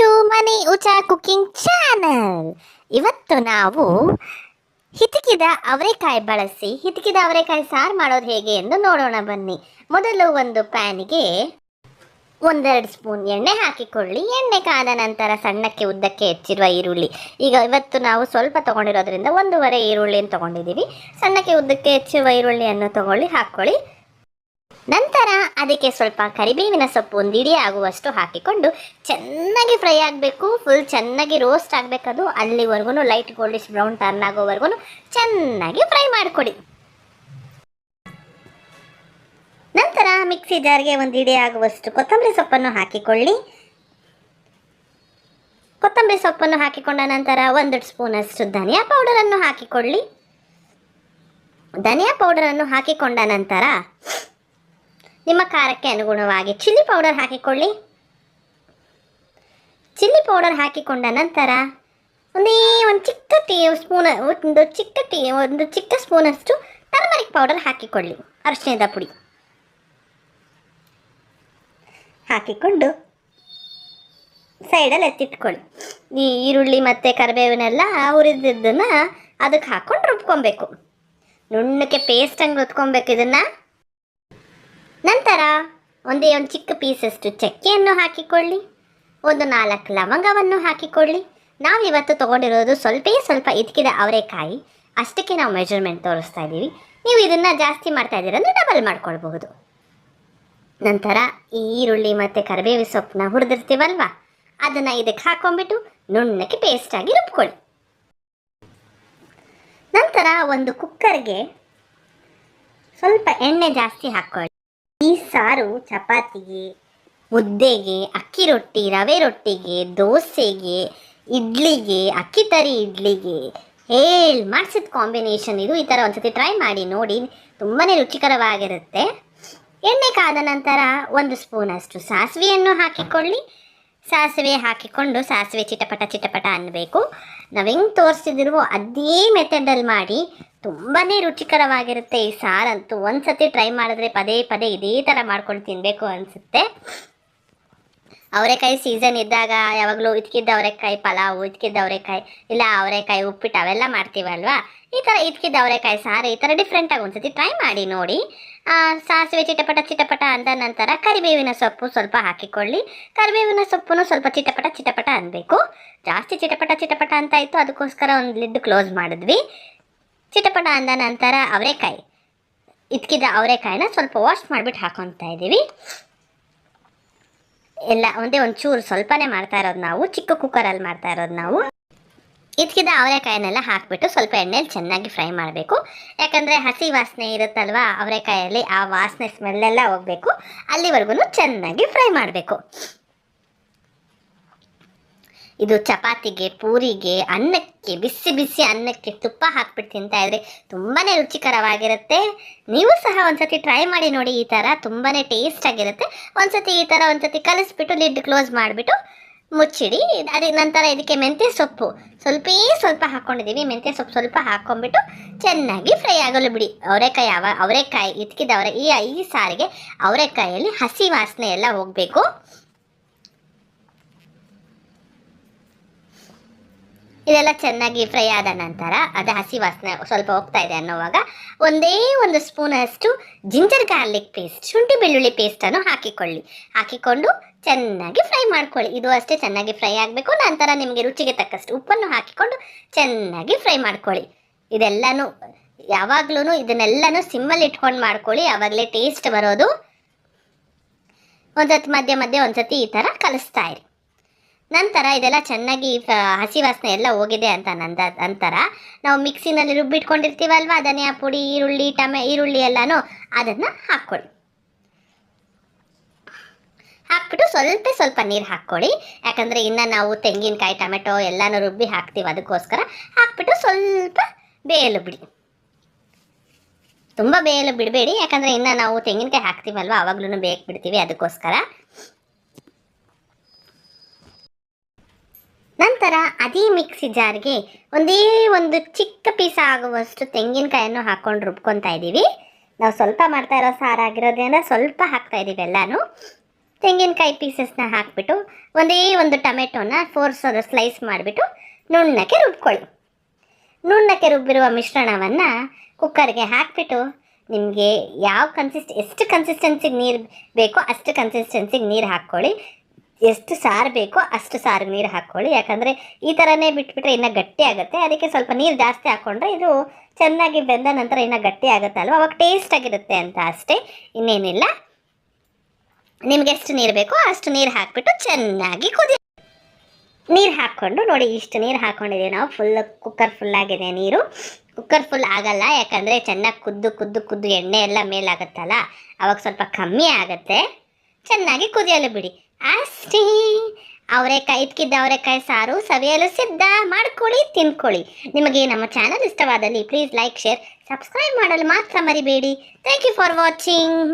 To ಮನಿ ಉಚಾ cooking channel. ಇವತ್ತು ನಾವು ಹಿತಕಿದ ಅವರೆಕಾಯಿ ಬಳಸಿ ಹಿತಕಿದ ಅವರೆಕಾಯಿ ಸಾರು ಮಾಡೋದು ಹೇಗೆ ಎಂದು ನೋಡೋಣ ಬನ್ನಿ. ಮೊದಲು ಒಂದು ಪ್ಯಾನಿಗೆ 1-2 ಸ್ಪೂನ್ ಎಣ್ಣೆ ಹಾಕಿಕೊಳ್ಳಿ. ಎಣ್ಣೆ ಕಾದ ನಂತರ ಸಣ್ಣಕ್ಕೆ ಉದ್ದಕ್ಕೆ ಹೆಚ್ಚಿರುವ ಈರುಳ್ಳಿ, ಈಗ ಇವತ್ತು ನಾವು ಸ್ವಲ್ಪ ತೊಗೊಂಡಿರೋದ್ರಿಂದ 1.5 ಈರುಳ್ಳಿಯನ್ನು ತೊಗೊಂಡಿದ್ದೀವಿ. ಸಣ್ಣಕ್ಕೆ ಉದ್ದಕ್ಕೆ ಹೆಚ್ಚಿರುವ ಈರುಳ್ಳಿಯನ್ನು ಹಾಕ್ಕೊಳ್ಳಿ. ನಂತರ ಅದಕ್ಕೆ ಸ್ವಲ್ಪ ಕರಿಬೇವಿನ ಸೊಪ್ಪು 1 ಇಡಿ ಆಗುವಷ್ಟು ಹಾಕಿಕೊಂಡು ಚೆನ್ನಾಗಿ ಫ್ರೈ ಆಗಬೇಕು. ಫುಲ್ ಚೆನ್ನಾಗಿ ರೋಸ್ಟ್ ಆಗಬೇಕದು. ಅಲ್ಲಿವರೆಗೂ ಲೈಟ್ ಗೋಲ್ಡಿಶ್ ಬ್ರೌನ್ ಟರ್ನ್ ಆಗೋವರೆಗೂ ಚೆನ್ನಾಗಿ ಫ್ರೈ ಮಾಡಿಕೊಡಿ. ನಂತರ ಮಿಕ್ಸಿ ಜಾರ್ಗೆ 1 ಇಡಿ ಆಗುವಷ್ಟು ಕೊತ್ತಂಬರಿ ಸೊಪ್ಪನ್ನು ಹಾಕಿಕೊಳ್ಳಿ. ಕೊತ್ತಂಬರಿ ಸೊಪ್ಪನ್ನು ಹಾಕಿಕೊಂಡ ನಂತರ 1 ಸ್ಪೂನಷ್ಟು ಧನಿಯಾ ಪೌಡರನ್ನು ಹಾಕಿಕೊಳ್ಳಿ. ಧನಿಯಾ ಪೌಡರನ್ನು ಹಾಕಿಕೊಂಡ ನಂತರ ನಿಮ್ಮ ಖಾರಕ್ಕೆ ಅನುಗುಣವಾಗಿ ಚಿಲ್ಲಿ ಪೌಡರ್ ಹಾಕಿಕೊಳ್ಳಿ. ಚಿಲ್ಲಿ ಪೌಡರ್ ಹಾಕಿಕೊಂಡ ನಂತರ ಒಂದು ಚಿಕ್ಕ ಸ್ಪೂನಷ್ಟು ಟರ್ಮರಿಕ್ ಪೌಡರ್ ಹಾಕಿಕೊಳ್ಳಿ. ಅರಿಶಿಣದ ಪುಡಿ ಹಾಕಿಕೊಂಡು ಸೈಡಲ್ಲಿ ಎತ್ತಿಟ್ಕೊಳ್ಳಿ. ಈ ಈರುಳ್ಳಿ ಮತ್ತು ಕರಿಬೇವಿನೆಲ್ಲ ಹುರಿದಿದ್ದನ್ನು ಅದಕ್ಕೆ ಹಾಕ್ಕೊಂಡು ರುಬ್ಕೊಬೇಕು. ನುಣ್ಣಕ್ಕೆ ಪೇಸ್ಟ್ ಹಂಗೆ ರುಬ್ಕೊಬೇಕು ಇದನ್ನು. ನಂತರ ಒಂದು ಚಿಕ್ಕ ಪೀಸಷ್ಟು ಚಕ್ಕೆಯನ್ನು ಹಾಕಿಕೊಳ್ಳಿ. 4 ಲವಂಗವನ್ನು ಹಾಕಿಕೊಳ್ಳಿ. ನಾವಿವತ್ತು ತೊಗೊಂಡಿರೋದು ಸ್ವಲ್ಪ ಇದ್ಕಿದ ಅವರೆಕಾಯಿ, ಅಷ್ಟಕ್ಕೆ ನಾವು ಮೆಜರ್ಮೆಂಟ್ ತೋರಿಸ್ತಾ ಇದ್ದೀವಿ. ನೀವು ಇದನ್ನು ಜಾಸ್ತಿ ಮಾಡ್ತಾ ಇದ್ದೀರ ಅಂದರೆ ಡಬಲ್ ಮಾಡ್ಕೊಳ್ಬಹುದು. ನಂತರ ಈ ಈರುಳ್ಳಿ ಮತ್ತು ಕರಿಬೇವು ಸೊಪ್ಪನ್ನ ಹುರಿದಿರ್ತೀವಲ್ವ, ಅದನ್ನು ಇದಕ್ಕೆ ಹಾಕ್ಕೊಂಬಿಟ್ಟು ನುಣ್ಣಕ್ಕೆ ಪೇಸ್ಟಾಗಿ ರುಬ್ಕೊಳ್ಳಿ. ನಂತರ ಒಂದು ಕುಕ್ಕರ್ಗೆ ಸ್ವಲ್ಪ ಎಣ್ಣೆ ಜಾಸ್ತಿ ಹಾಕ್ಕೊಳ್ಳಿ. ಈ ಸಾರು ಚಪಾತಿಗೆ, ಮುದ್ದೆಗೆ, ಅಕ್ಕಿ ರೊಟ್ಟಿ, ರವೆ ರೊಟ್ಟಿಗೆ, ದೋಸೆಗೆ, ಇಡ್ಲಿಗೆ, ಅಕ್ಕಿ ತರಿ ಇಡ್ಲಿಗೆ ಮಾಡಿಸಿದ ಕಾಂಬಿನೇಷನ್ ಇದು. ಈ ಥರ ಒಂದ್ಸತಿ ಟ್ರೈ ಮಾಡಿ ನೋಡಿ, ತುಂಬಾ ರುಚಿಕರವಾಗಿರುತ್ತೆ. ಎಣ್ಣೆ ಕಾದ ನಂತರ 1 ಸ್ಪೂನಷ್ಟು ಸಾಸಿವೆಯನ್ನು ಹಾಕಿಕೊಳ್ಳಿ. ಸಾಸಿವೆ ಹಾಕಿಕೊಂಡು ಸಾಸಿವೆ ಚಿಟಪಟ ಅನ್ನಬೇಕು. ನಾವು ಹೆಂಗೆ ತೋರಿಸ್ತಿದ್ದೀವೋ ಅದೇ ಮೆಥಡಲ್ಲಿ ಮಾಡಿ, ತುಂಬಾ ರುಚಿಕರವಾಗಿರುತ್ತೆ ಈ ಸಾರಂತೂ. ಒಂದ್ಸತಿ ಟ್ರೈ ಮಾಡಿದ್ರೆ ಪದೇ ಇದೇ ಥರ ಮಾಡ್ಕೊಂಡು ತಿನ್ನಬೇಕು ಅನಿಸುತ್ತೆ. ಅವರೆಕಾಯಿ ಸೀಸನ್ ಇದ್ದಾಗ ಯಾವಾಗಲೂ ಇದ್ಕಿದ್ದ ಅವರೆಕಾಯಿ ಪಲಾವು, ಇದ್ಕಿದ್ದ ಅವರೆಕಾಯಿ ಇಲ್ಲ ಅವರೆಕಾಯಿ ಉಪ್ಪಿಟ್ಟು ಅವೆಲ್ಲ ಮಾಡ್ತೀವಲ್ವಾ, ಈ ಥರ ಇದ್ಕಿದ್ದ ಅವರೆಕಾಯಿ ಸಾರು ಈ ಥರ ಡಿಫ್ರೆಂಟಾಗಿ ಒಂದ್ಸತಿ ಟ್ರೈ ಮಾಡಿ ನೋಡಿ. ಸಾಸಿವೆ ಚಿಟಪಟ ಅಂದ ನಂತರ ಕರಿಬೇವಿನ ಸೊಪ್ಪು ಸ್ವಲ್ಪ ಹಾಕಿಕೊಳ್ಳಿ. ಕರಿಬೇವಿನ ಸೊಪ್ಪು ಸ್ವಲ್ಪ ಚಿಟಪಟ ಅನ್ನಬೇಕು. ಜಾಸ್ತಿ ಚಿಟಪಟ ಅಂತ ಇತ್ತು, ಅದಕ್ಕೋಸ್ಕರ ಒಂದು ಲಿಡ್ ಕ್ಲೋಸ್ ಮಾಡಿದ್ವಿ. ಚಿಟಪಟ ಅಂದ ನಂತರ ಅವರೆಕಾಯಿ, ಇದ್ಕಿದ್ದ ಅವರೆಕಾಯಿನ ಸ್ವಲ್ಪ ವಾಶ್ ಮಾಡಿಬಿಟ್ಟು ಹಾಕೊತಾ ಇದ್ದೀವಿ. ಎಲ್ಲ ಒಂಚೂರು ಸ್ವಲ್ಪನೇ ಮಾಡ್ತಾ ಇರೋದು ನಾವು, ಚಿಕ್ಕ ಕುಕ್ಕರಲ್ಲಿ ಮಾಡ್ತಾ ಇರೋದು ನಾವು. ಇದ್ಕಿದ್ದ ಅವರೆಕಾಯಿನೆಲ್ಲ ಹಾಕಿಬಿಟ್ಟು ಸ್ವಲ್ಪ ಎಣ್ಣೆಲಿ ಚೆನ್ನಾಗಿ ಫ್ರೈ ಮಾಡಬೇಕು. ಯಾಕಂದರೆ ಹಸಿ ವಾಸನೆ ಇರುತ್ತಲ್ವ ಅವರೆಕಾಯಲ್ಲಿ, ಆ ವಾಸನೆ ಸ್ಮೆಲ್ಲೆಲ್ಲ ಹೋಗಬೇಕು. ಅಲ್ಲಿವರೆಗೂ ಚೆನ್ನಾಗಿ ಫ್ರೈ ಮಾಡಬೇಕು. ಇದು ಚಪಾತಿಗೆ, ಪೂರಿಗೆ, ಅನ್ನಕ್ಕೆ, ಬಿಸಿ ಅನ್ನಕ್ಕೆ ತುಪ್ಪ ಹಾಕ್ಬಿಟ್ಟು ತಿಂತಾ ಇದ್ರೆ ತುಂಬಾ ರುಚಿಕರವಾಗಿರುತ್ತೆ. ನೀವು ಸಹ ಒಂದ್ಸತಿ ಟ್ರೈ ಮಾಡಿ ನೋಡಿ. ಈ ಥರ ತುಂಬಾ ಟೇಸ್ಟ್ ಆಗಿರುತ್ತೆ. ಒಂದ್ಸತಿ ಕಲಿಸ್ಬಿಟ್ಟು ಲಿಡ್ ಕ್ಲೋಸ್ ಮಾಡಿಬಿಟ್ಟು ಮುಚ್ಚಿಡಿ. ಅದೇ ನಂತರ ಇದಕ್ಕೆ ಮೆಂತ್ಯ ಸೊಪ್ಪು ಸ್ವಲ್ಪ ಹಾಕ್ಕೊಂಡಿದ್ದೀವಿ. ಮೆಂತ್ಯ ಸೊಪ್ಪು ಸ್ವಲ್ಪ ಹಾಕ್ಕೊಂಡ್ಬಿಟ್ಟು ಚೆನ್ನಾಗಿ ಫ್ರೈ ಆಗಲು ಬಿಡಿ. ಅವರೆಕಾಯಿ ಇದ್ಕಿದ ಈ ಸಾರಿಗೆ ಅವರೆಕಾಯಲ್ಲಿ ಹಸಿ ವಾಸನೆ ಎಲ್ಲ ಹೋಗಬೇಕು. ಇದೆಲ್ಲ ಚೆನ್ನಾಗಿ ಫ್ರೈ ಆದ ನಂತರ ಅದು ಹಸಿ ವಾಸನೆ ಸ್ವಲ್ಪ ಹೋಗ್ತಾ ಇದೆ ಅನ್ನೋವಾಗ 1 ಸ್ಪೂನಷ್ಟು ಜಿಂಜರ್ ಗಾರ್ಲಿಕ್ ಪೇಸ್ಟ್, ಶುಂಠಿ ಬೆಳ್ಳುಳ್ಳಿ ಪೇಸ್ಟನ್ನು ಹಾಕಿಕೊಂಡು ಚೆನ್ನಾಗಿ ಫ್ರೈ ಮಾಡ್ಕೊಳ್ಳಿ. ಇದು ಅಷ್ಟೇ ಚೆನ್ನಾಗಿ ಫ್ರೈ ಆಗಬೇಕು. ನಂತರ ನಿಮಗೆ ರುಚಿಗೆ ತಕ್ಕಷ್ಟು ಉಪ್ಪನ್ನು ಹಾಕಿಕೊಂಡು ಚೆನ್ನಾಗಿ ಫ್ರೈ ಮಾಡ್ಕೊಳ್ಳಿ. ಇದೆಲ್ಲನೂ ಯಾವಾಗಲೂ ಇದನ್ನೆಲ್ಲನೂ ಸಿಮ್ಮಲ್ಲಿ ಇಟ್ಕೊಂಡು ಮಾಡ್ಕೊಳ್ಳಿ, ಆವಾಗಲೇ ಟೇಸ್ಟ್ ಬರೋದು. ಮಧ್ಯೆ ಒಂದ್ಸತಿ ಈ ಥರ ಕಲಿಸ್ತಾ ಇರಿ. ನಂತರ ಇದೆಲ್ಲ ಚೆನ್ನಾಗಿ ಹಸಿ ವಾಸನೆ ಎಲ್ಲ ಹೋಗಿದೆ ಅಂತ ನಂತರ ನಾವು ಮಿಕ್ಸಿನಲ್ಲಿ ರುಬ್ಬಿಟ್ಕೊಂಡಿರ್ತೀವಲ್ವ ಧನಿಯಾ ಪುಡಿ, ಈರುಳ್ಳಿ ಎಲ್ಲನೂ ಅದನ್ನು ಹಾಕ್ಕೊಳ್ಳಿ. ಹಾಕ್ಬಿಟ್ಟು ಸ್ವಲ್ಪ ನೀರು ಹಾಕ್ಕೊಳ್ಳಿ. ಯಾಕಂದರೆ ಇನ್ನು ನಾವು ತೆಂಗಿನಕಾಯಿ, ಟೊಮೆಟೊ ಎಲ್ಲನೂ ರುಬ್ಬಿ ಹಾಕ್ತೀವಿ, ಅದಕ್ಕೋಸ್ಕರ ಹಾಕ್ಬಿಟ್ಟು ಸ್ವಲ್ಪ ಬೇಯಲು ಬಿಡಿ. ತುಂಬ ಬೇಯಲು ಬಿಡಬೇಡಿ, ಯಾಕಂದರೆ ಇನ್ನು ನಾವು ತೆಂಗಿನಕಾಯಿ ಹಾಕ್ತೀವಲ್ವ ಆವಾಗಲೂ ಬೇಯಕ್ಕೆ ಬಿಡ್ತೀವಿ, ಅದಕ್ಕೋಸ್ಕರ. ನಂತರ ಅದೇ ಮಿಕ್ಸಿ ಜಾರ್ಗೆ ಒಂದು ಚಿಕ್ಕ ಪೀಸ್ ಆಗುವಷ್ಟು ತೆಂಗಿನಕಾಯನ್ನು ಹಾಕ್ಕೊಂಡು ರುಬ್ಕೊತಾ ಇದ್ದೀವಿ. ನಾವು ಸ್ವಲ್ಪ ಮಾಡ್ತಾ ಇರೋ ಸಾರಾಗಿರೋದ್ರಿಂದ ಸ್ವಲ್ಪ ಹಾಕ್ತಾ ಇದ್ದೀವಿ ಎಲ್ಲನೂ. ತೆಂಗಿನಕಾಯಿ ಪೀಸಸ್ನ ಹಾಕಿಬಿಟ್ಟು ಒಂದೇ ಒಂದು ಟೊಮೆಟೊನ ಸ್ಲೈಸ್ ಮಾಡಿಬಿಟ್ಟು ನುಣ್ಣಕ್ಕೆ ರುಬ್ಕೊಳ್ಳಿ. ನುಣ್ಣಕ್ಕೆ ರುಬ್ಬಿರುವ ಮಿಶ್ರಣವನ್ನು ಕುಕ್ಕರ್ಗೆ ಹಾಕಿಬಿಟ್ಟು ನಿಮಗೆ ಎಷ್ಟು ಕನ್ಸಿಸ್ಟೆನ್ಸಿಗೆ ನೀರು ಬೇಕೋ ಅಷ್ಟು ಕನ್ಸಿಸ್ಟೆನ್ಸಿಗೆ ನೀರು ಹಾಕ್ಕೊಳ್ಳಿ. ಎಷ್ಟು ಸಾರು ಬೇಕೋ ಅಷ್ಟು ಸಾರು ನೀರು ಹಾಕ್ಕೊಳ್ಳಿ. ಯಾಕಂದರೆ ಈ ಥರನೇ ಬಿಟ್ಬಿಟ್ರೆ ಇನ್ನೂ ಗಟ್ಟಿ ಆಗುತ್ತೆ. ಅದಕ್ಕೆ ಸ್ವಲ್ಪ ನೀರು ಜಾಸ್ತಿ ಹಾಕ್ಕೊಂಡ್ರೆ ಇದು ಚೆನ್ನಾಗಿ ಬೆಂದ ನಂತರ ಇನ್ನೂ ಗಟ್ಟಿ ಆಗುತ್ತಲ್ವ, ಅವಾಗ ಟೇಸ್ಟಾಗಿರುತ್ತೆ ಅಂತ ಅಷ್ಟೇ, ಇನ್ನೇನಿಲ್ಲ. ನಿಮ್ಗೆ ಎಷ್ಟು ನೀರು ಬೇಕೋ ಅಷ್ಟು ನೀರು ಹಾಕಿಬಿಟ್ಟು ಚೆನ್ನಾಗಿ ನೀರು ಹಾಕ್ಕೊಂಡು ನೋಡಿ, ಇಷ್ಟು ನೀರು ಹಾಕ್ಕೊಂಡಿದ್ದೀವಿ ನಾವು. ಕುಕ್ಕರ್ ಫುಲ್ಲಾಗಿದೆ ನೀರು. ಕುಕ್ಕರ್ ಫುಲ್ ಆಗಲ್ಲ, ಯಾಕಂದರೆ ಚೆನ್ನಾಗಿ ಕುದ್ದು ಎಣ್ಣೆ ಎಲ್ಲ ಮೇಲಾಗುತ್ತಲ್ಲ, ಅವಾಗ ಸ್ವಲ್ಪ ಕಮ್ಮಿ ಆಗುತ್ತೆ. ಚೆನ್ನಾಗಿ ಕುದಿಯಲು ಬಿಡಿ ಅಷ್ಟೇ. ಇದ್ಕಿದ್ದ ಅವರೆಕಾಯಿ ಸಾರು ಸವಿಯಲು ಸಿದ್ಧ. ಮಾಡ್ಕೊಳ್ಳಿ, ತಿನ್ಕೊಳ್ಳಿ. ನಿಮಗೆ ನಮ್ಮ ಚಾನಲ್ ಇಷ್ಟವಾದಲ್ಲಿ ಪ್ಲೀಸ್ ಲೈಕ್, ಶೇರ್, ಸಬ್ಸ್ಕ್ರೈಬ್ ಮಾಡಲು ಮಾತ್ರ ಮರಿಬೇಡಿ. Thank you for watching.